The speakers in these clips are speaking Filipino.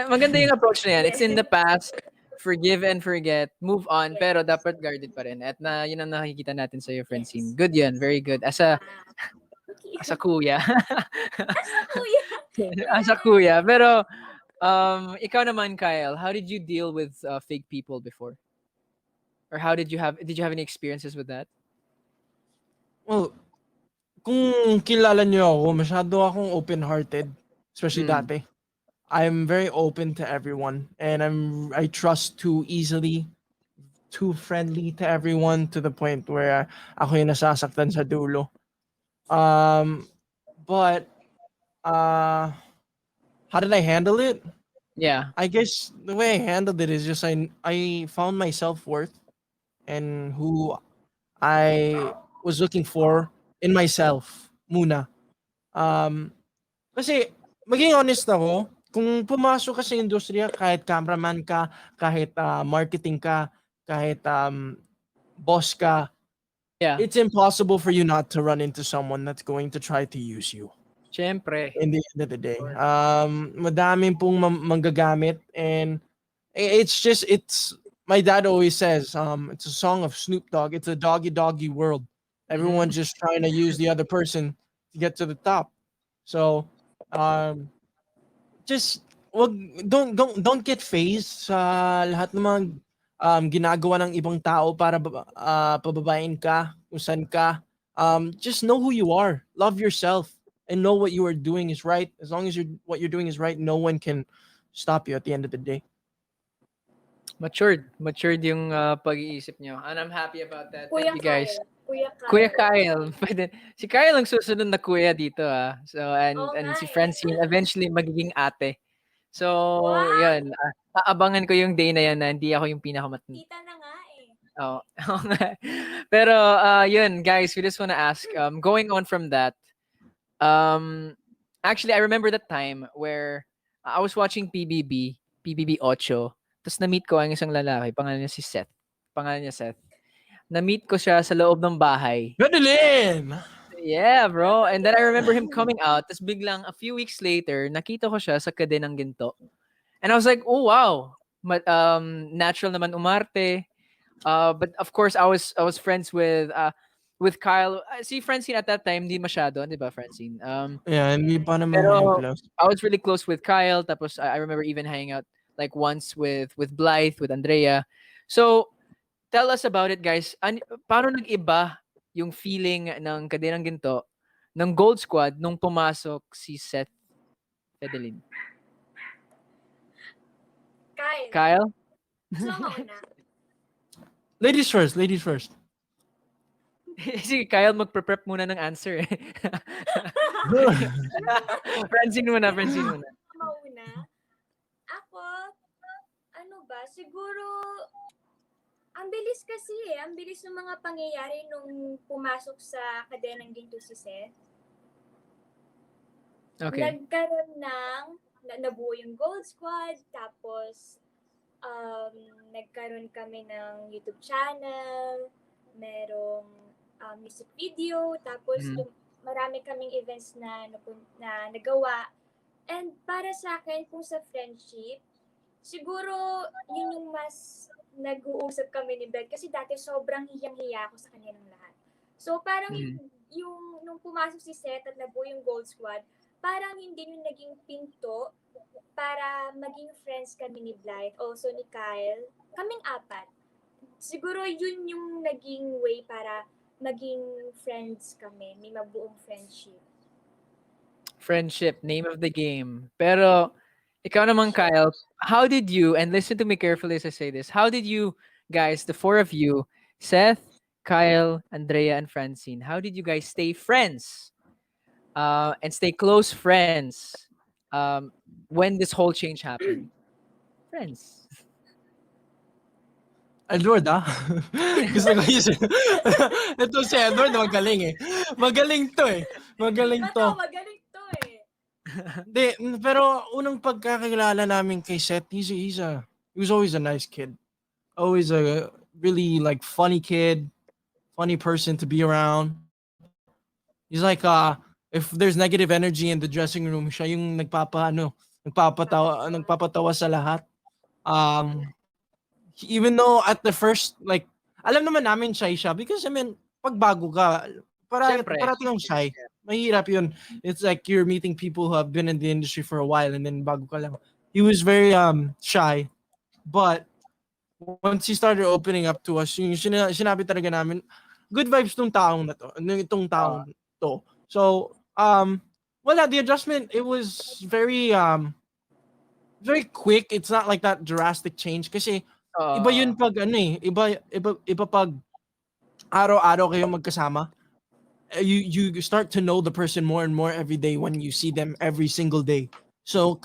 Maganda yung approach na yan. It's in the past. Forgive and forget. Move on. Pero dapat guarded pa rin. At yun ang nakikita natin sa iyo, Francine. Good yun. Very good. As a kuya. As a kuya. Pero, ikaw naman, Kyle, how did you deal with fake people before? Or did you have any experiences with that? Well, kung kilala niyo ako, masyado akong open-hearted, especially dati. I'm very open to everyone, and I trust too easily, too friendly to everyone to the point where ako yung nasasaktan sa dulo. But how did I handle it? Yeah. I guess the way I handled it is just I found my self-worth and who I was looking for in myself muna. Kasi maging honest ako, kung pumasok ka sa industriya, kahit cameraman ka, kahit marketing ka, kahit boss ka, Yeah. it's impossible for you not to run into someone that's going to try to use you. Siyempre. In the end of the day. Madaming pong manggagamit, and it's my dad always says, it's a song of Snoop Dogg. It's a doggy doggy world. Everyone's just trying to use the other person to get to the top. So, just don't get phased sa lahat ng mga ginagawa ng ibang tao para pababain ka, kung saan ka. Just know who you are. Love yourself and know what you are doing is right. As long as what you're doing is right, no one can stop you at the end of the day. Matured yung pag-iisip nyo. And I'm happy about that. Kuya Thank you guys. Kyle. Kuya Kyle. Si Kyle ang susunod na kuya dito So and si Francine eventually magiging ate. So yun, aabangan ko yung day na yan na hindi ako yung pinakamatanda. Tita na nga eh. Oh. Pero yun guys, we just wanna ask going on from that. Actually I remember that time where I was watching PBB 8. Tapos na-meet ko ang isang lalaki, pangalan niya Seth. Na-meet ko siya sa loob ng bahay. Madeline! Yeah, bro. And then I remember him coming out. Tapos biglang, a few weeks later, nakita ko siya sa Kade ng Ginto. And I was like, oh, wow. Natural naman umarte. But of course, I was friends with Kyle. Si Francine at that time, hindi masyado. Di ba, Francine? Yeah, hindi pa naman pero close. I was really close with Kyle. Tapos I remember even hanging out like once with Blythe, with Andrea. So, tell us about it, guys. Paano nag-iba yung feeling ng Kadenang Ginto, ng Gold Squad, nung pumasok si Seth Fedelin? Kyle? Gusto mo una? Ladies first. Sige, Kyle, mag-prep muna ng answer. Francine muna. Mauna? Ako, siguro, ang bilis kasi ang bilis ng mga pangyayari nung pumasok sa Kadenang Ginto si Seth. Okay. Nagkaroon nabuo yung Gold Squad, tapos nagkaroon kami ng YouTube channel, merong music video, tapos marami kaming events na nagawa. And para sa akin, kung sa friendship, siguro yun yung mas nag-uusap kami ni Beth kasi dati sobrang hiyang-hiya ako sa kanilang lahat. So parang yung nung pumasok si Seth at nabuo yung Gold Squad, parang hindi yung naging pinto para maging friends kami ni Blythe, also ni Kyle, kaming apat. Siguro yun yung naging way para maging friends kami, may mabuong friendship. Friendship, name of the game. Pero, ikaw naman, Kyle, how did you, and listen to me carefully as I say this, how did you guys, the four of you, Seth, Kyle, Andrea, and Francine, how did you guys stay friends and stay close friends when this whole change happened? Friends. Edward, gusto ko yun. Ito si Edward, magaling eh. Magaling to eh. Magaling to eh. Di, pero unang pagkakilala namin kay Seth, he was always a nice kid. Always a really like funny kid, funny person to be around. He's like, if there's negative energy in the dressing room, siya yung nagpapatawa sa lahat. Even though at the first, like, alam naman namin shy siya because I mean, pag bago ka, Siyempre. parating kang shy. Mahirap yun. It's like you're meeting people who have been in the industry for a while and then bago ka lang. He was very shy. But once he started opening up to us, yung sinabi talaga namin, good vibes tong taong na to, itong taong to. So, wala, the adjustment, it was very quick. It's not like that drastic change kasi iba yun pag iba pag araw-araw kayo magkasama. You start to know the person more and more every day when you see them every single day. So,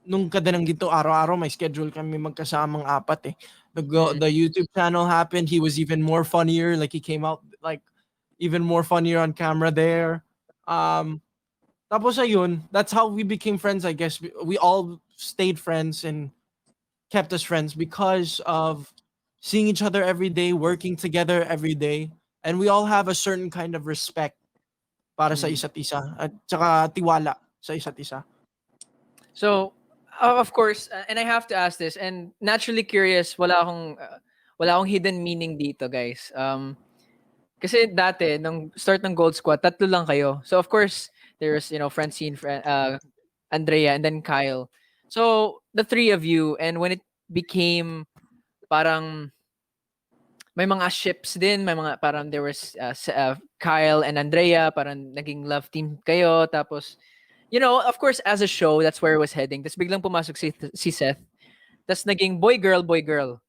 nung kadanang ginto, araw-araw may schedule kami magkasamang apat eh. The YouTube channel happened. He was even more funnier. Like, he came out like even more funnier on camera there. Tapos ayun, that's how we became friends, I guess. We all stayed friends and kept us friends because of seeing each other every day, working together every day. And we all have a certain kind of respect para sa isa't isa at saka tiwala sa isa't isa. So, of course, and I have to ask this, and naturally curious, wala akong hidden meaning dito, guys. Kasi dati, nung start ng Gold Squad, 3 lang kayo. So, of course, there's, Francine, Andrea, and then Kyle. So, the 3 of you, and when it became parang may mga ships din, may mga parang there was Kyle and Andrea, parang naging love team kayo. Tapos, of course, as a show, that's where it was heading. Tapos biglang pumasok si Seth. Tapos naging boy, girl, boy, girl.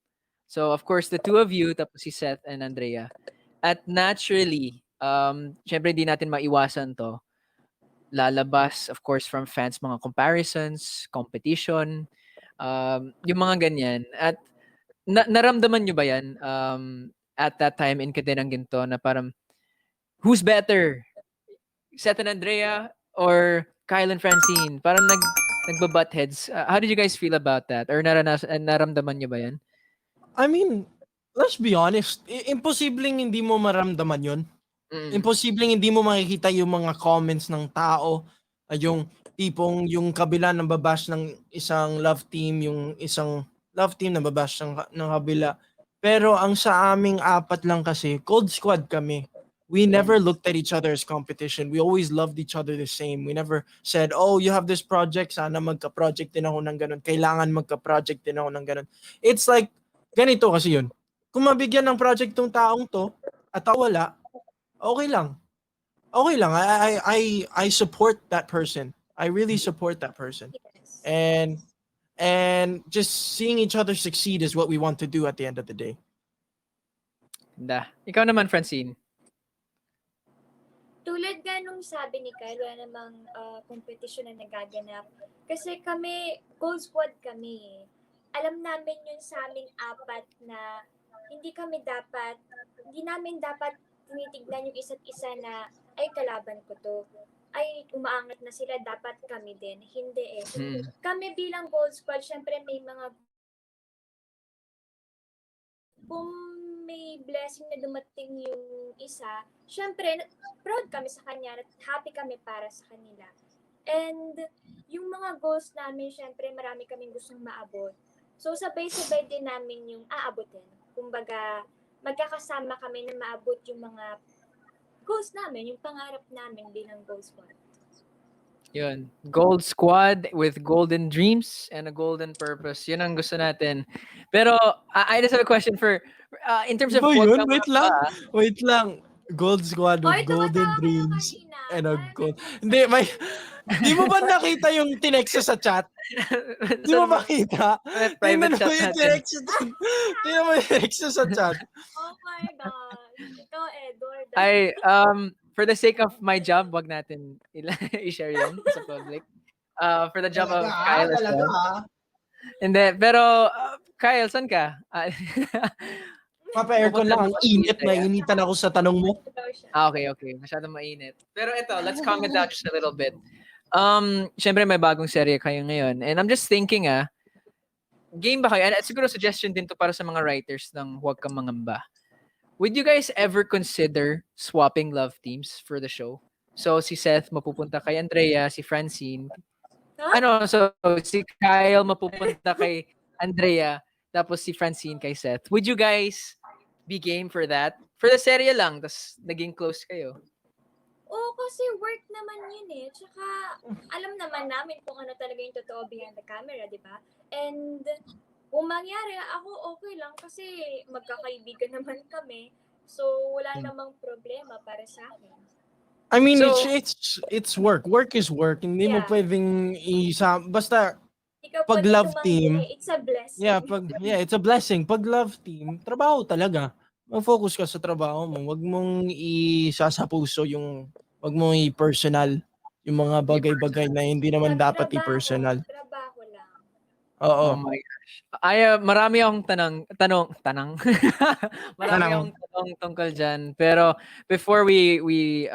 So, of course, the 2 of you, tapos si Seth and Andrea. At naturally, syempre di natin maiwasan to. Lalabas, of course, from fans, mga comparisons, competition, yung mga ganyan. At naramdaman nyo ba yan at that time in Cadenang Ginto na parang, who's better? Seth and Andrea or Kyle and Francine? Parang nagbabutt heads. How did you guys feel about that? Or naramdaman nyo ba yan? I mean, let's be honest, imposibleng hindi mo maramdaman yun. Imposibleng hindi mo makikita yung mga comments ng tao, yung tipong yung kabila ng babash ng isang love team, yung isang love team na babash ng kabila. Pero ang sa aming apat lang kasi, Cold Squad kami. We never looked at each other as competition. We always loved each other the same. We never said, oh, you have this project, sana magka-project din ako ng ganun. Kailangan magka-project din ako ng ganun. It's like, ganito kasi yun. Kung mabigyan ng project tong taong to, at wala, okay lang. Okay lang. I support that person. I really support that person. Yes. And just seeing each other succeed is what we want to do at the end of the day. Ikaw naman, Francine. Tulad nga nung sabi ni Kyle, wala namang competition na nagaganap. Kasi kami, Gold Squad kami. Alam namin yun sa aming apat na hindi namin dapat tinitignan yung isa't isa na, ay, kalaban ko to. Ay, umaangat na sila, dapat kami din. Hindi eh. Kami bilang Gold Squad, syempre may mga, kung may blessing na dumating yung isa, syempre, proud kami sa kanya at happy kami para sa kanila. And yung mga goals namin, syempre, marami kaming gustong maabot. So, sabay-sabay din namin yung aabotin. Kumbaga, magkakasama kami na maabot yung mga goals namin, yung pangarap namin bilang Gold Squad. Yun. Gold Squad with golden dreams and a golden purpose. Yun ang gusto natin. Pero, I just have a question for, in terms of... Yun? Wait lang. Gold Squad with golden dreams and a gold... Hindi, di mo ba nakita yung tinexta sa chat? Di mo makita? Private chat natin. Tingnan mo yung tinexta sa chat. Oh my God. Ito, Edward. For the sake of my job, wag natin i-share yan sa public. For the job of Kyle as well. Hindi, pero Kyle, saan ka? Papa-aircon lang. Ang init. Nainitan ako sa tanong mo. Okay. Masyadong mainit. Pero ito, let's calm it down just a little bit. Syempre may bagong serye kayo ngayon. And I'm just thinking, game ba kayo? And siguro suggestion din to para sa mga writers ng Huwag Kang Mangamba. Would you guys ever consider swapping love teams for the show? So si Seth mapupunta kay Andrea, si Francine Ano, so si Kyle mapupunta kay Andrea, tapos si Francine kay Seth. Would you guys be game for that? For the serye lang, tas naging close kayo. Oo, kasi work naman yun eh. Tsaka, alam naman namin kung ano talaga yung totoo behind the camera, di ba? And, kung mangyari, ako okay lang kasi magkakaibigan naman kami. So, wala namang problema para sa akin. I mean, So- it's work. Work is work. Hindi mo Yeah. pwedeng basta Ikaw pag pwede love tumanggi team, eh. It's a blessing. it's a blessing. Pag love team, trabaho talaga. Mag-focus ka sa trabaho mo. Wag mong isa sa puso wag mong i-personal yung mga bagay-bagay na hindi naman dapat i-personal. Trabaho lang. Oo. Oh my gosh. Ay, marami akong tanong. Marami Tanong. akong tanong tungkol dyan. Pero before we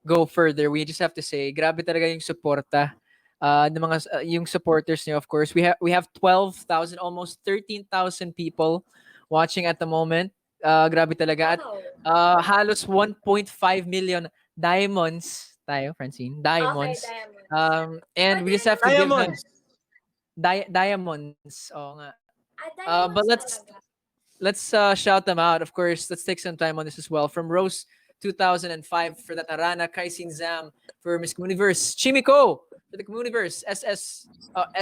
go further, we just have to say, grabe talaga yung suporta ng mga yung supporters niyo. Of course, we have 12,000, almost 13,000 people watching at the moment. Grabe talaga. At Wow. halos 1.5 million diamonds tayo, Francine. Diamonds. Okay, diamonds. And we just have to give them Diamonds. diamonds. Oo nga. Diamonds But talaga. let's shout them out. Of course, let's take some time on this as well. From Rose 2005 for that Arana, Kaisin Zam for Miss Communiverse, Chimiko for the Communiverse, S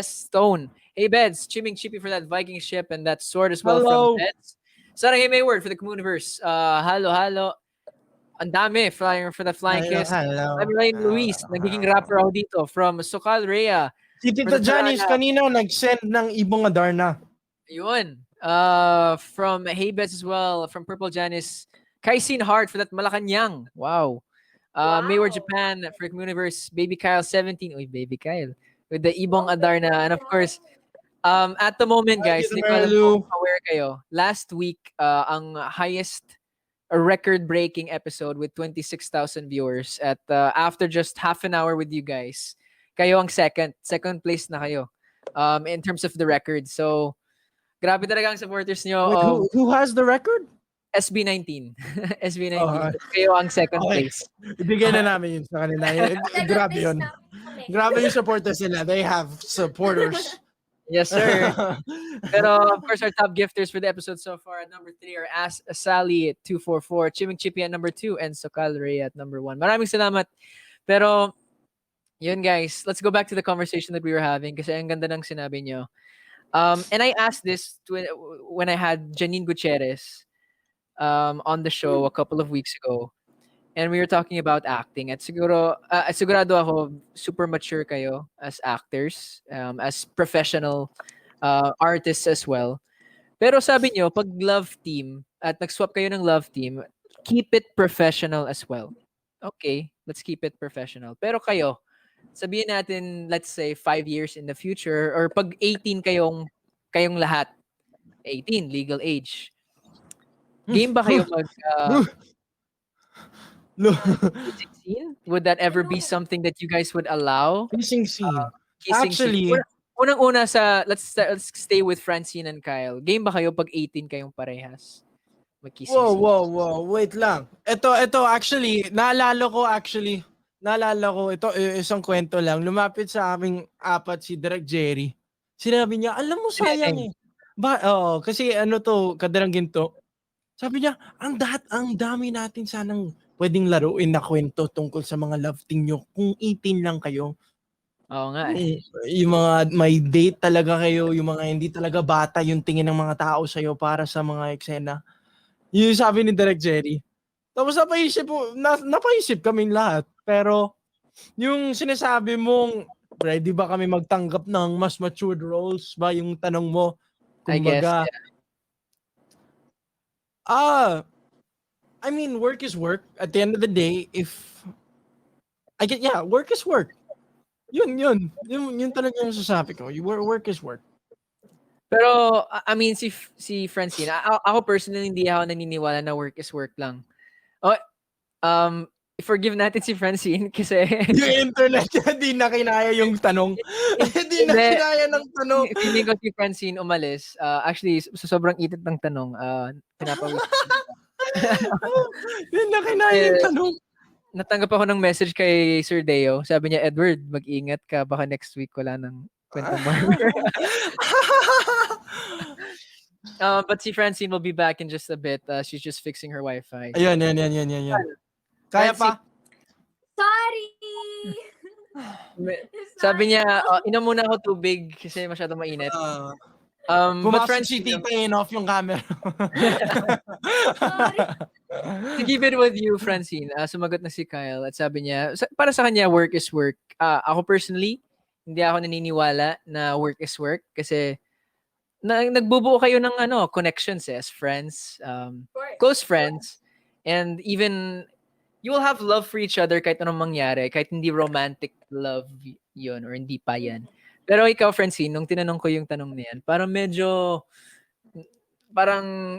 Stone, Hey Beds, Chiming Chippy for that Viking ship and that sword as well Hello. from Beds. Sarah Hey Mayward for the Communiverse. Halo. Ang dami flying for the Flying Kiss. Hello. I'm Ryan Luis, nagiging rapper ako dito from Sokal Rhea. Si Tita Janice kanina nag-send ng ibong Adarna. Yun. From Haybets as well, from Purple Janice, KYCINE Heart for that Malacanang. Wow. Mayward Japan for Universe, Baby Kyle 17. Uy, Baby Kyle. With the Ibong Adarna. And of course, at the moment, guys, hindi ko alam kung aware kayo. Last week, ang highest record-breaking episode with 26,000 viewers at after just half an hour with you guys, kayo ang second place na kayo in terms of the record. So, grabe talaga ang supporters nyo. Wait, who has the record? SB19. SB19. Kayo ang second place. Ibigay na namin yun sa kanila. Grabe yun. Grabe yung supporters nila. They have supporters. Yes, sir. Pero, of course, our top gifters for the episode so far at number 3 are Sally at 244, Chiming Chippy at number 2, and Sokal Ray at number 1. Maraming salamat. Pero, yun guys, let's go back to the conversation that we were having kasi ang ganda ng sinabi nyo. And I asked this when I had Janine Gutierrez on the show a couple of weeks ago. And we were talking about acting. At sigurado ako, super mature kayo as actors, as professional artists as well. Pero sabi nyo, pag love team, at nag-swap kayo ng love team, keep it professional as well. Okay, let's keep it professional. Pero kayo, sabihin natin, let's say, 5 years in the future, or pag 18 kayong lahat, 18, legal age. Game ba kayo mag kissing scene? Would that ever be something that you guys would allow? Kissing scene. Kissing Actually, scene. Unang-una let's stay with Francine and Kyle. Game ba kayo pag 18 kayong parehas? Mag-kissing scene. Whoa. Wait lang. Ito actually, naalala ko, ito isang kwento lang. Lumapit sa aming apat si Direk Jerry. Sinabi niya, alam mo sayang eh. Kasi kadarang ginto. Sabi niya, ang dami natin sanang pwedeng laruin na kwento tungkol sa mga love team nyo kung 18 lang kayo. Oo nga eh. Yung mga may date talaga kayo, yung mga hindi talaga bata yung tingin ng mga tao sa'yo para sa mga eksena. Yung sabi ni Direk Jerry. Tapos napaisip kaming lahat. Pero yung sinasabi mong, ready ba kami magtanggap ng mas matured roles ba yung tanong mo? I guess, yeah. I mean, work is work. At the end of the day, work is work. Yun talaga yung sasabi ko. Work is work. Pero, I mean, si Francine, ako personally, hindi ako naniniwala na work is work lang. Forgive natin si Francine kasi... Yung internet, hindi na kinaya yung tanong. Hindi na kinaya ng tanong. Feeling ko si Francine umalis. Actually, sa sobrang itit ng tanong, pinapawis. Hindi na kinaya yung tanong. natanggap ako ng message kay Sir Deo. Sabi niya, Edward, mag-ingat ka. Baka next week wala ng kwentong barber. But si Francine will be back in just a bit. She's just fixing her Wi-Fi. Ayun. Kaya Francine, pa? Sorry! sabi niya, Sorry. inom muna ako tubig kasi masyado mainit. But Pumasok si Francine, tita, in-off yung camera. Sorry. to keep it with you, Francine, sumagot na si Kyle at sabi niya, para sa kanya, work is work. Ako personally, hindi ako naniniwala na work is work kasi nagbubuo kayo ng connections as friends, Of course. close friends, and even you will have love for each other kahit anong mangyari, kahit hindi romantic love yun or hindi pa yan. Pero ikaw, Francine, nung tinanong ko yung tanong na yan, parang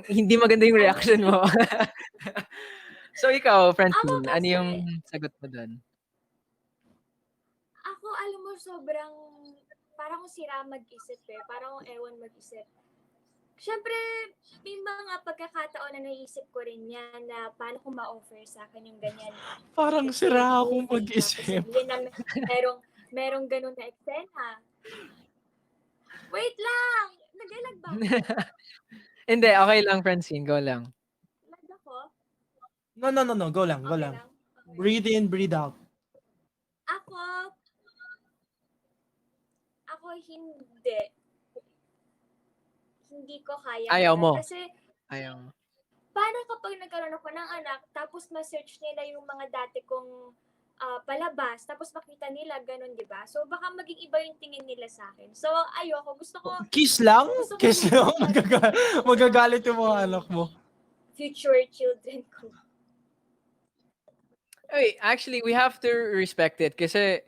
hindi maganda yung reaction mo. So ikaw, Francine, ano yung sagot mo doon? Ako, alam mo, sobrang parang kung sira mag-isip Parang kung ewan mag-isip. Siyempre, may mga pagkakataon na naisip ko rin yan na paano ko ma-offer sa akin yung ganyan. Parang Kasi sira akong movie, mag-isip. tapos sabihin na merong ganun na eksena. Wait lang! Nag-ilag ba? Hindi, okay lang, Francine. Go lang. Lag ako? No. Go lang. Okay lang? Okay. Breathe in, breathe out. Ako hindi. Hindi ko kaya. Ayaw mo? Kasi, Ayaw mo. paano kapag nagkaroon ako ng anak, tapos ma-search nila yung mga dati kong palabas, tapos makita nila, ganun, di ba? So, baka maging iba yung tingin nila sa akin. So, ayoko. Gusto ko, Kiss lang? Gusto ko Kiss lang? Magagalit yung mga anak mo. future children ko. Wait, actually, we have to respect it kasi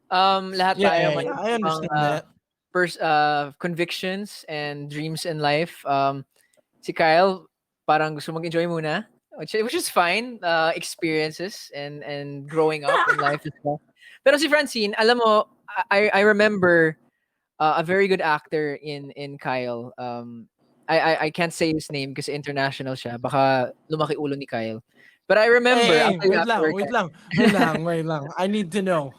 lahat tayo may I understand that. convictions and dreams in life. Si Kyle, parang gusto mag-enjoy muna, which is fine. Experiences and growing up in life as well. Pero si Francine, alam mo, I remember a very good actor in Kyle. I can't say his name kasi international siya. Baka lumaki ulo ni Kyle. But I remember, Wait lang. I need to know.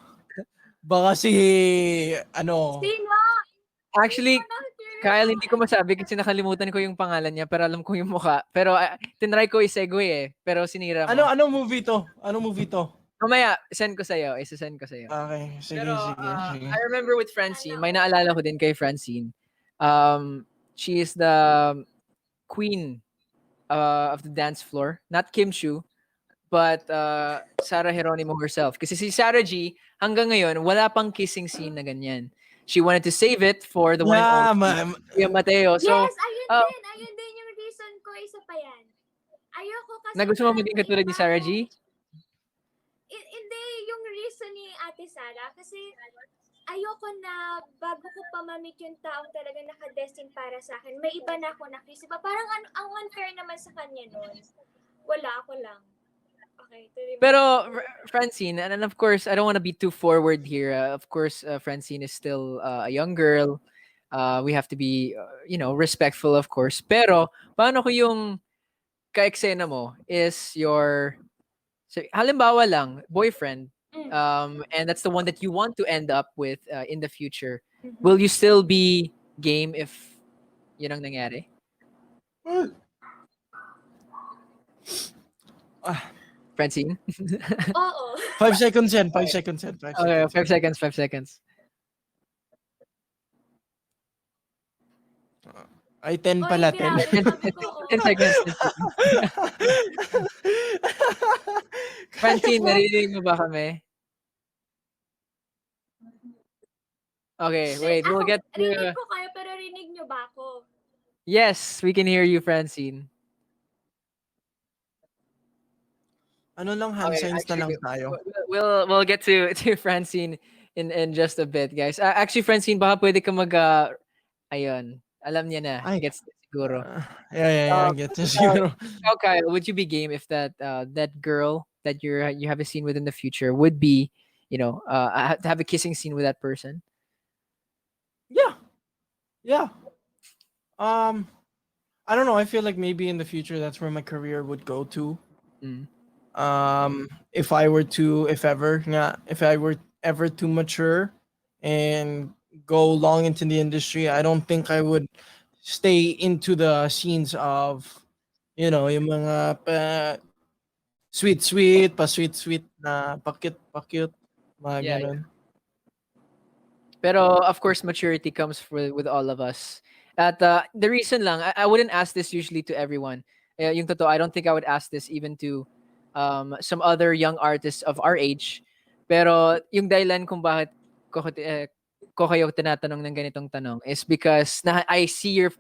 Baka si, Sino? Actually, Kyle, hindi ko masabi kasi nakalimutan ko yung pangalan niya pero alam ko yung mukha. Pero tinry ko i-segue Pero sinira mo. Anong movie to? Mamaya, send ko sa'yo. Isa-send ko sa'yo. Okay, sige. I remember with Francine, may naalala ko din kay Francine. She is the queen of the dance floor. Not Kim Chu, but Sarah Geronimo herself. Kasi si Sarah G, hanggang ngayon, wala pang kissing scene na ganyan. She wanted to save it for the one and only Kuya Mateo. So, Yes, ayun din yung reason ko, isa pa yan. Ayoko kasi gusto mo maging katulad ni Sarah G? Hindi, yung reason ni Ate Sarah, kasi ayoko na bago ko pa ma-meet yung taong talaga naka-destined para sa akin, may iba na ako na-kiss. Diba? Parang ang unfair naman sa kanya nun. Wala, ako lang. Okay, pero Francine, and of course, I don't want to be too forward here. Of course, Francine is still a young girl. We have to be, respectful, of course. Pero, paano ko yung ka-eksena mo is your, halimbawa lang, boyfriend, and that's the one that you want to end up with in the future. Will you still be game if yun ang nangyari? Francine? Oo. 5 seconds yan. Okay, 5 seconds. Ay, 10 pala, 10. 10 seconds. Francine, narinig mo ba kami? Okay, wait. We'll get to... Rinig ko kayo, pero rinig nyo ba ako? Yes, we can hear you, Francine. Hand signs na lang tayo. We'll get to Francine in just a bit, guys. Actually, Francine, baka pwede ka ayun. Alam niya na. Gets siguro. Yeah, gets siguro. Okay, would you be game if that girl that you have a scene with in the future would be, to have a kissing scene with that person? Yeah. I don't know. I feel like maybe in the future that's where my career would go to. If I were ever to mature and go long into the industry, I don't think I would stay into the scenes of, yung mga sweet na pakit, mga Yeah, yeah. ganun. Pero of course, maturity comes with all of us. At the reason lang, I wouldn't ask this usually to everyone. Yung totoo, I don't think I would ask this even to some other young artists of our age. Pero yung dahilan kung bakit ko kayo tinatanong ng ganitong tanong is because I see your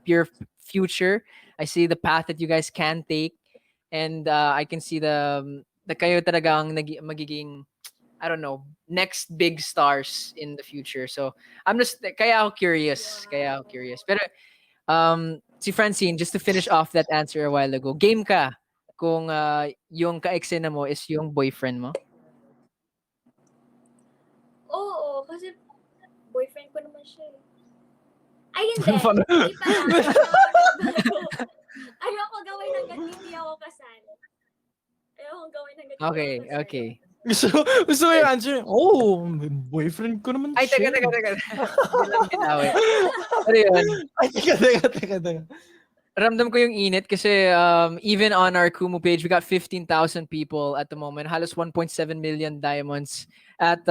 future. I see the path that you guys can take, and I can see the kayo talaga ang magiging, I don't know, next big stars in the future. So I'm just kaya ako curious, Pero si Francine, just to finish off that answer a while ago, game ka kung yung ka-eksena mo is yung boyfriend mo? Oo, kasi boyfriend ko naman siya eh. Ay, hindi. Paano? Hindi pala. Ayoko gawin hanggat hindi ako kasal. Ayoko gawin hanggat hindi Okay, ako kasal. okay. Gusto mo yung answer? Oh, may boyfriend ko naman Ay, siya. teka. Hindi lang binawi. Pero yun, Ay, teka. ramdam ko yung init kasi even on our KUMU page, we got 15,000 people at the moment. Halos 1.7 million diamonds. At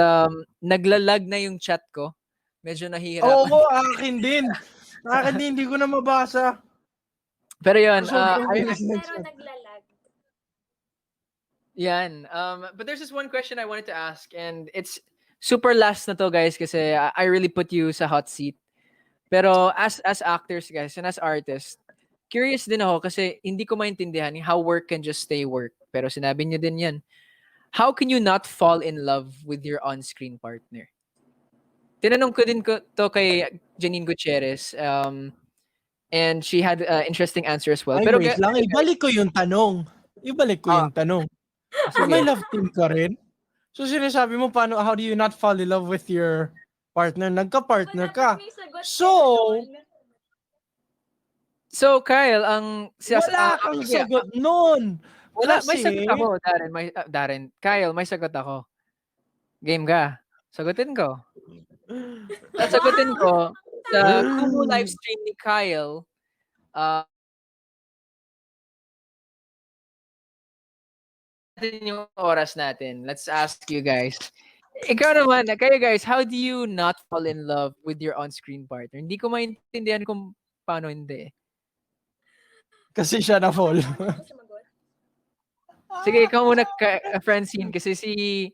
naglalag na yung chat ko. Medyo nahihirapan. Oo, akin din. Hindi ko na mabasa. Pero yun, Pero naglalag. yan. But there's this one question I wanted to ask, and it's super last na to, guys, kasi I really put you sa hot seat. Pero as actors, guys, and as artists, curious din ako kasi hindi ko maintindihan how work can just stay work. Pero sinabi niyo din yan. How can you not fall in love with your on-screen partner? Tinanong ko din to kay Janine Gutierrez, and she had an interesting answer as well. Ay, Pero wait lang. Ibalik ko yung tanong. May sige. love team ka rin? So, sinasabi mo, how do you not fall in love with your partner? Nagka-partner ka. May sagot So, So, Kyle, wala kang sagot nun. Wala, may Kasi, sagot ako, Darren. Kyle, may sagot ako. Game ka. Sagutin ko. Sasagutin ko sa Kumu live stream ni Kyle. Yung oras natin. Let's ask you guys. Ikaw naman, kayo guys, how do you not fall in love with your on-screen partner? Hindi ko maintindihan kung paano hindi. kasi siya na fall. Sige, ikaw muna, Francine, kasi si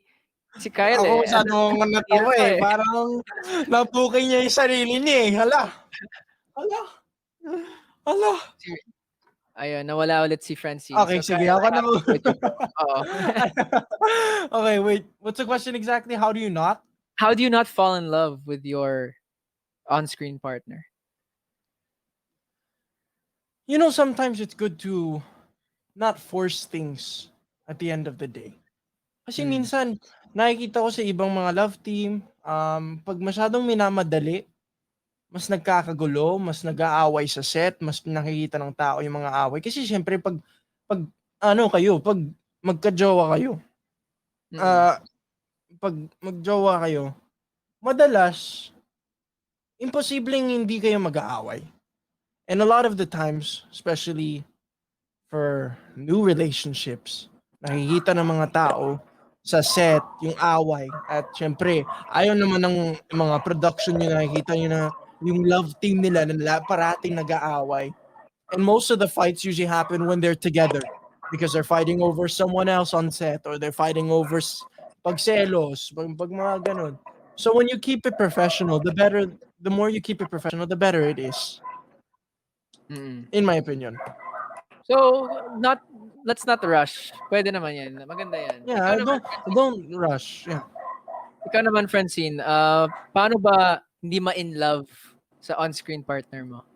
Kyle Ako masyadong natawa eh. eh. Parang napukay niya yung sarili niya eh. Hala. Ayun, nawala ulit si Francine. Okay, So, sige. Kyle, Ako na. Oo. Okay, wait. What's the question exactly? How do you not? How do you not fall in love with your on-screen partner? Sometimes it's good to not force things at the end of the day. Kasi minsan, nakikita ko sa ibang mga love team, pag masyadong minamadali, mas nagkakagulo, mas nag-aaway sa set, mas nakikita ng tao yung mga away. Kasi syempre, pag magka-jowa kayo, pag mag-jowa kayo, madalas, imposibleng hindi kayo mag-aaway. And a lot of the times, especially for new relationships, nakikita ng mga tao sa set yung away. At syempre, ayaw naman ng mga production nyo, nakikita nyo na yung love team nila na parating nag-aaway. And most of the fights usually happen when they're together because they're fighting over someone else on set or they're fighting over pagselos, pag mga ganun. So when you keep it professional, the more you keep it professional, the better it is. In my opinion. So, let's not rush. Pwede naman yan. Maganda yan. Yeah, don't rush. Yeah. Ikaw naman, Francine, paano ba hindi ma-in love sa on-screen partner mo?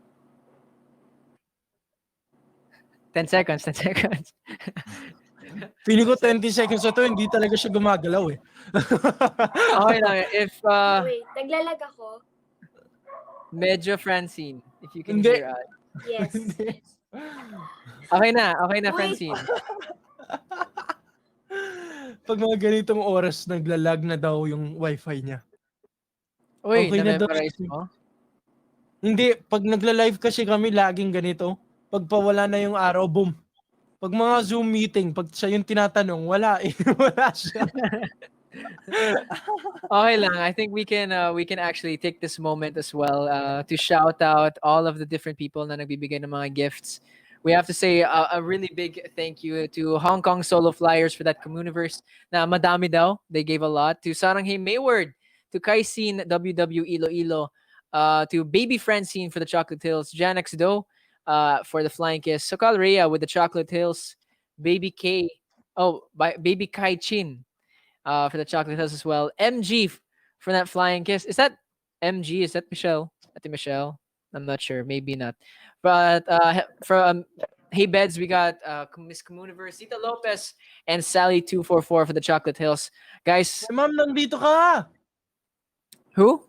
10 seconds. Feeling ko 20 seconds na to, hindi talaga siya gumagalaw eh. Okay lang. If, Wait, naglalag ako? medyo Francine, if you can Hindi. hear us. Yes. Okay na, Wait. Francine. Pag mga ganitong oras, naglalag na daw yung wifi niya. Uy, Okay na daw. na-memorize mo? Hindi, pag nagla-live kasi kami, laging ganito. Pag pawala na yung araw, boom. Pag mga Zoom meeting, pag siya yung tinatanong, wala eh. Wala siya. Okay lang. I think we can actually take this moment as well to shout out all of the different people na nagbibigay ng mga gifts. We have to say a really big thank you to Hong Kong Solo Flyers for that Communiverse na madami daw. They gave a lot. To Saranghae Mayward, to KYCINE WW Iloilo, to Baby Francine for the Chocolate Hills, Janex Do for the Flying Kiss, Sokal Rhea with the Chocolate Hills, Baby K, Baby Kai Chin for the Chocolate Hills as well. MG for that Flying Kiss. Is that MG? Is that Michelle? I think Michelle. I'm not sure. Maybe not. But from Hey Beds, we got Miss Communiverse, Tita Lopez, and Sally244 for the Chocolate Hills. Guys, Si ma'am, nandito ka! who?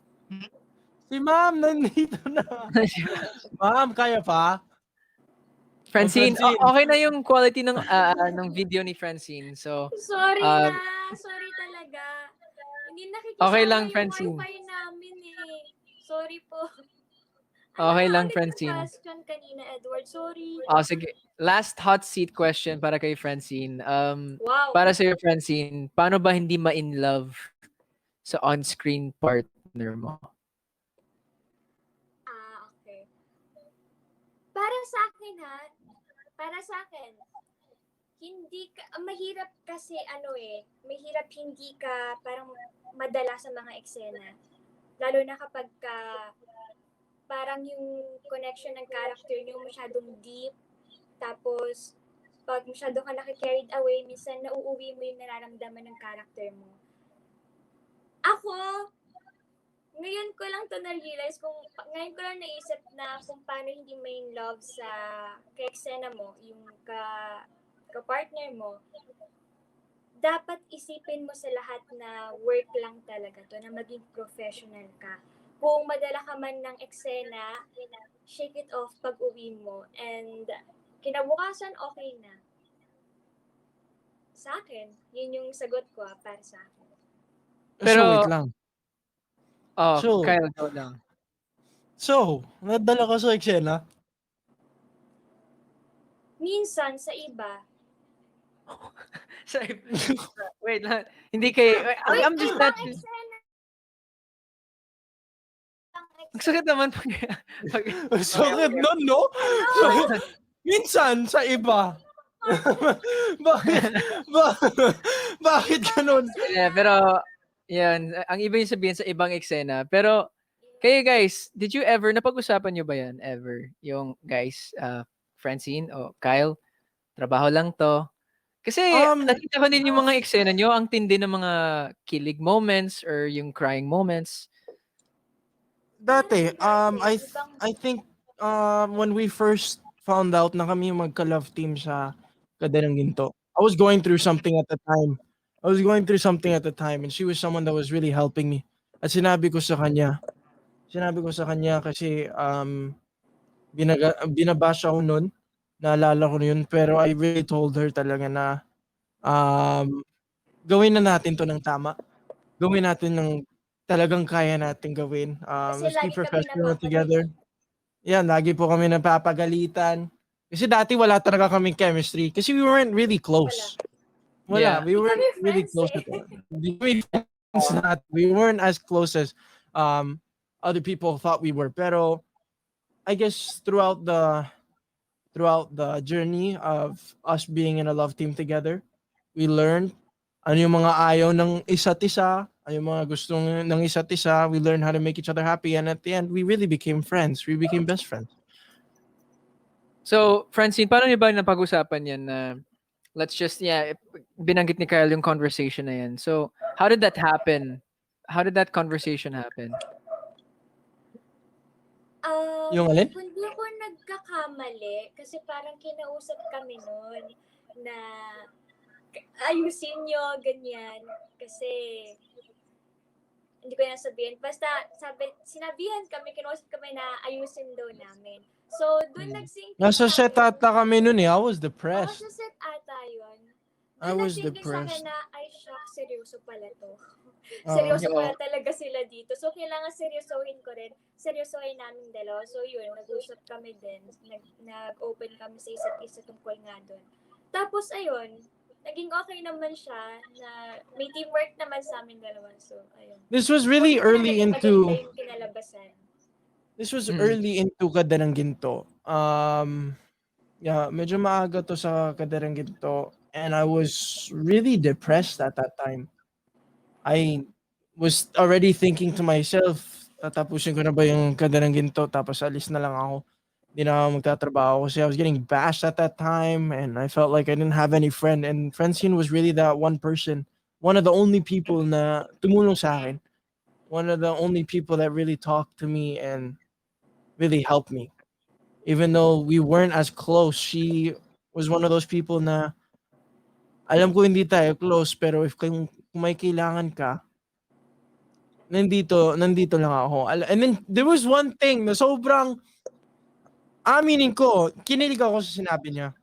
Si ma'am, nandito na. Ma'am, kaya pa? Francine, Francine. okay na yung quality ng video ni Francine. So, Sorry Um, na. Sorry talaga. Hindi Okay nakikisama lang, yung Francine. wifi namin eh. Sorry po. Okay lang, Ulit yung Francine. question kanina, Edward. Sorry. Sige. Last hot seat question para kay Francine. Wow. Para sa'yo, Francine, paano ba hindi ma-in love sa on-screen partner mo? Okay. Para sa akin ha, para sa akin, hindi ka, mahirap kasi mahirap hindi ka parang madala sa mga eksena. Lalo na kapag parang yung connection ng character nyo masyadong deep, tapos pag masyado ka naki-carried away, minsan nauuwi mo yung nararamdaman ng character mo. Ako, ngayon ko lang to na-realize, ngayon ko lang naisip na kung paano hindi main love sa ka-eksena mo, yung ka-partner mo, dapat isipin mo sa lahat na work lang talaga to, na maging professional ka. Kung madala ka man ng eksena, shake it off pag uwi mo, and kinabukasan okay na. Sa akin, yun yung sagot ko para sa akin. Pero- So, wait lang. So- Kyle, go lang. So, nadala ka sa eksena? Minsan, sa iba, Wait lang. Hindi kay... I'm just not... ibang eksena. Ang sakit naman pag... Sakit nun, no? Minsan, sa iba. Bakit ganun? Yeah, pero... Yan. Ang iba yung sabihin sa ibang eksena. Pero... Kayo guys, did you ever... Napag-usapan nyo ba yan? Ever? Yung guys, Francine o Kyle, trabaho lang to. Kasi nakita ko din yung mga eksena nyo, ang tindi ng mga kilig moments or yung crying moments. Dati, I think when we first found out na kami yung magka-love team sa Kadenang Ginto, I was going through something at the time. And she was someone that was really helping me. At sinabi ko sa kanya kasi binabasa ko nun, naalala ko yun, pero I really told her talaga na gawin na natin to ng tama. Gawin natin ng talagang kaya natin gawin. Kasi Let's be lagi kami professional napapagalitan. together. Yan, lagi po kami napapagalitan. Kasi dati wala talaga kaming chemistry. Kasi we weren't really close. Yeah. We weren't Hindi kami really friends close eh. at all. Hindi kami friends na. We weren't as close as other people thought we were. Pero I guess throughout the journey of us being in a love team together, we learned ano yung mga ayaw ng isa't isa, ano yung mga gustong ng isa't isa. We learned how to make each other happy, and at the end, we really became friends. We became best friends. So, Francine, paano niyo ba napag-usapan yan na let's just, binanggit ni Kyle yung conversation na yan. So, how did that happen? How did that conversation happen? Yung alin? Kung di ako nagkakamali, kasi parang kinausap kami noon na ayusin nyo, ganyan. Kasi, hindi ko na sabihin. Basta, sinabihan kami, kinausap kami na ayusin daw namin. So, doon nagsink. Nasa set ata kami nun eh. I was Oo, depressed. sa set ata yun. I Doon was nag-thinking sa akin depressed. na, ay shock, seryoso pala to. Oo. Seryoso Oo. pala talaga sila dito. So, kailangan seryosohin ko rin. Seryosohin namin dalawa. So, yun, nag-usap kami din. Nag-open kami sa isa't isa tungkol nga doon. Tapos, ayun, naging okay naman siya na may teamwork naman sa amin dalawa. So, ayun. This was really Buti na lang early naging maganda into yung kinalabasan. this was Mm. early into Kadarang Ginto. Yeah, medyo maaga to sa Kadarang Ginto, and I was really depressed at that time. I was already thinking to myself, tatapusin ko na ba yung Kadarang Ginto tapos alis na lang ako. Hindi na ako magtatrabaho kasi I was getting bashed at that time and I felt like I didn't have any friend, and Francine was really that one person, one of the only people na tumulong sa akin. One of the only people that really talked to me and really helped me. Even though we weren't as close, she was one of those people na alam ko hindi tayo close pero if kung may kailangan ka, nandito lang ako. And then there was one thing na sobrang aminin ko, kinilig ako sa sinabi niya.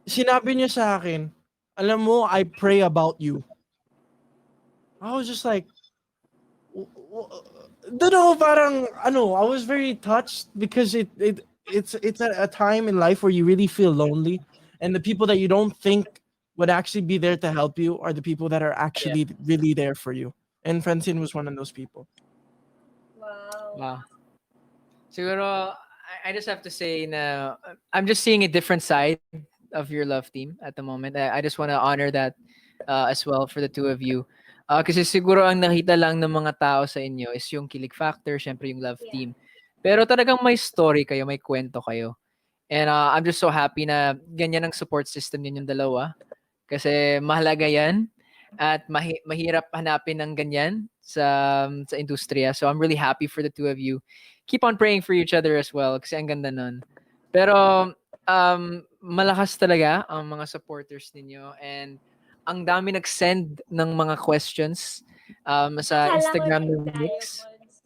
Sinabi niya sa akin, alam mo, I pray about you. I was just like, don't know, parang, I was very touched because it's a time in life where you really feel lonely, and the people that you don't think would actually be there to help you are the people that are Yeah. actually really there for you. And Francine was one of those people. Wow. Wow. Siguro, I just have to say na I'm just seeing a different side of your love team at the moment. I just want to honor that as well for the two of you. Kasi siguro ang nakita lang ng mga tao sa inyo is yung kilig factor, syempre yung love Yeah. team. Pero talagang may story kayo, may kwento kayo. And I'm just so happy na ganyan ang support system ninyong dalawa. Kasi mahalaga yan at mahirap hanapin ng ganyan sa industriya. So I'm really happy for the two of you. Keep on praying for each other as well kasi ang ganda nun. Pero malakas talaga ang mga supporters ninyo and ang dami nag-send ng mga questions sa Akala ko Instagram yung lyrics. diamonds.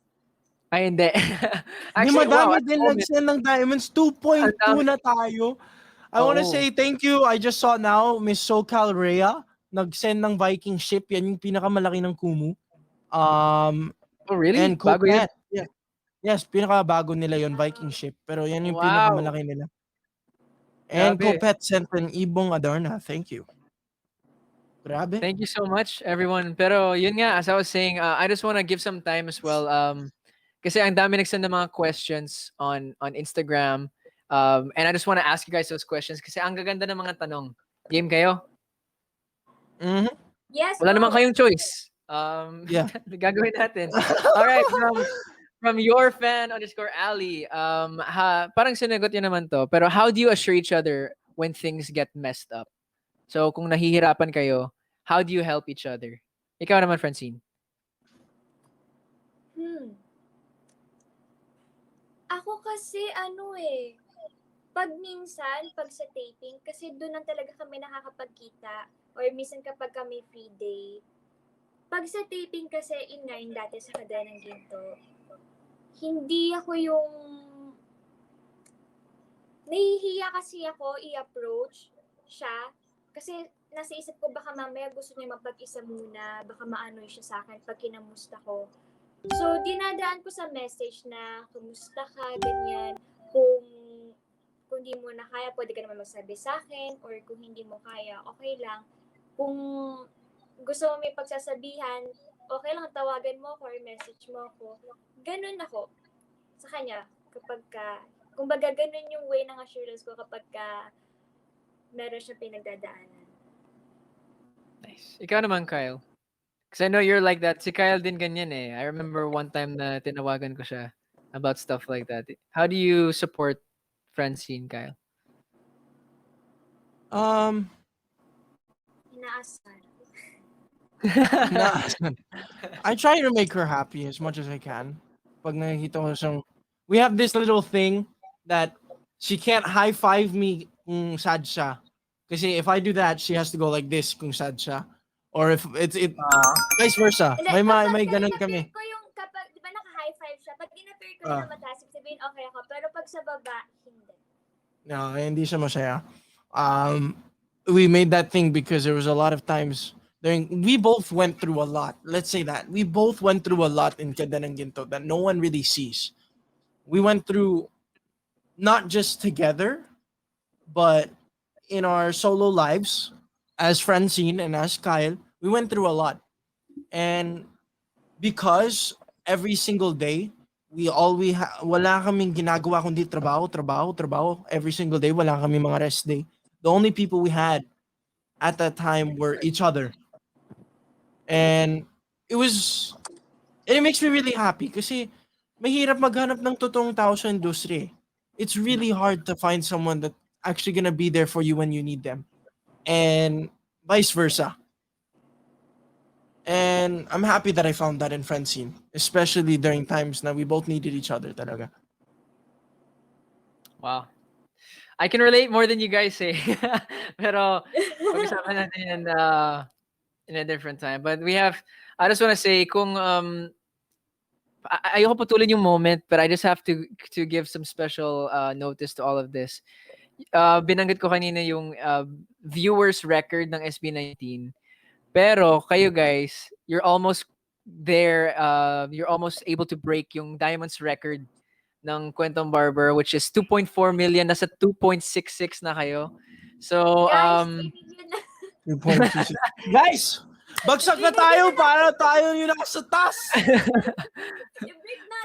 Ay, hindi. Di Actually, wow, madami at the din moment, nag-send ng diamonds. ang 2.2 dami. na tayo. I want to Oo. say thank you. I just saw now, Miss SoCal Rhea, nag-send ng Viking ship. Yan yung pinakamalaki ng KUMU. Oh, really? And Bago yun? Coquette. Yeah. Yes, pinakabago nila yon Viking ship. Pero yan yung Wow. pinakamalaki nila. And Grabe. Coquette sent an Ibong Adorna. Thank you. Grabe. Thank you so much, everyone. Pero yun nga, as I was saying, I just want to give some time as well. Kasi ang dami nagsend ng mga questions on Instagram. And I just want to ask you guys those questions kasi ang gaganda ng mga tanong. Game kayo? Mhm. Yes, Wala naman go. kayong choice. Yeah. Gagawin natin. All right, from your fan _ Ali, parang sinagot yun naman to. Pero how do you assure each other when things get messed up? So kung nahihirapan kayo, how do you help each other? Ikaw naman, Francine. Ako kasi pag minsan, pag sa taping, kasi doon lang talaga kami nakakapagkita or minsan kapag kami free day. Pag sa taping kasi, yung dati sa Kadena ng Ginto, hindi ako yung nahihiya kasi ako i-approach siya kasi nasa isip ko baka mamaya gusto niya mapag-isa muna, baka maanoy siya sa akin pag kinamusta ko. So, dinadaan ko sa message na, kumusta ka, ganyan. Kung di mo na kaya, pwede ka naman magsabi sa akin. Or kung hindi mo kaya, okay lang. Kung gusto mo may pagsasabihan, okay lang, tawagan mo ako or message mo ako. Ganun ako sa kanya. Kumbaga ganun yung way ng assurance ko kapag meron siya pinagdadaanan. Nice. Ikaw naman, Kyle. Because I know you're like that. Si Kyle din ganyan eh. I remember one time na tinawagan ko siya about stuff like that. How do you support Francine, Kyle? Inaasahan. I try to make her happy as much as I can. Pag nakikita ko siyang, we have this little thing that she can't high five me kung sad siya. Kasi if I do that, she has to go like this kung sad siya. Or if vice versa. May ganun kami. Ko yung kapag, di ba naka-high five siya, pag in-appear ko na mataas, sabihin okay ako, pero pag sa baba, hindi. No, hindi siya masaya. we made that thing because there was a lot of times we both went through a lot. Let's say that we both went through a lot in Ganda ng Ginto that no one really sees. We went through not just together, but in our solo lives as Francine and as Kyle. We went through a lot, and because every single day wala kaming ginagawa kundi trabaho every single day, wala kaming mga rest day. The only people we had at that time were each other, and it makes me really happy kasi mahirap maghanap ng totoong tao sa industry. It's really hard to find someone that actually gonna be there for you when you need them, and vice versa. And I'm happy that I found that in Francine, especially during times na we both needed each other talaga. Wow. I can relate more than you guys say. Pero pag-usapan natin yan in a different time. But I just want to say, kung ayoko putulin yung moment, but I just have to give some special notice to all of this. Binanggit ko kanina yung viewers record ng SB19. Pero kayo guys, you're almost there. You're almost able to break yung Diamonds record ng Kwentong Barber, which is 2.4 million. Nasa 2.66 na kayo. So, guys, bagsak na tayo para tayo yung nasa taas.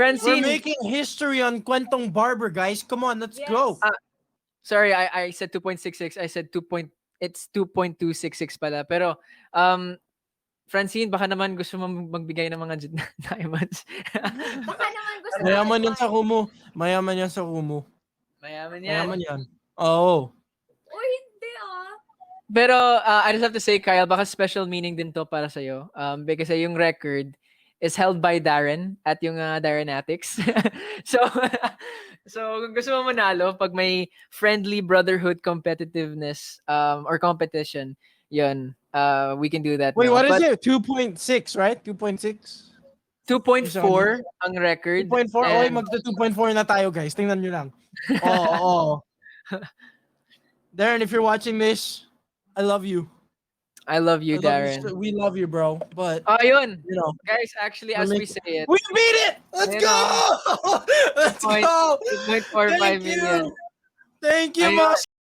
Francine, we're making history on Kwentong Barber, guys. Come on, let's go. Sorry, I said 2.66. I said it's 2.266 pala. Pero, Francine, baka naman gusto mo magbigay ng mga diamonds. Baka naman gusto mo. Mayaman yan sa KUMU. Mayaman yan sa KUMU. Mayaman yan. Oo. Or hindi Pero, I just have to say, Kyle, baka special meaning din to para sa'yo. Because yung record is held by Darren at yung Darrenatics. So kung gusto mo manalo, pag may friendly brotherhood competitiveness or competition, yun, we can do that. Wait, now. what is it? 2.6, right? 2.6? 2.4 ang record. 2.4? Okay, magta 2.4 na tayo, guys. Tingnan nyo lang. Oo. Darren, if you're watching this, I love you. I love you, Darren. We love you, bro. But, yun. you know. Guys, actually, as we say it. We beat it! Let's go! Let's go! 2.45 million. Thank you, boss.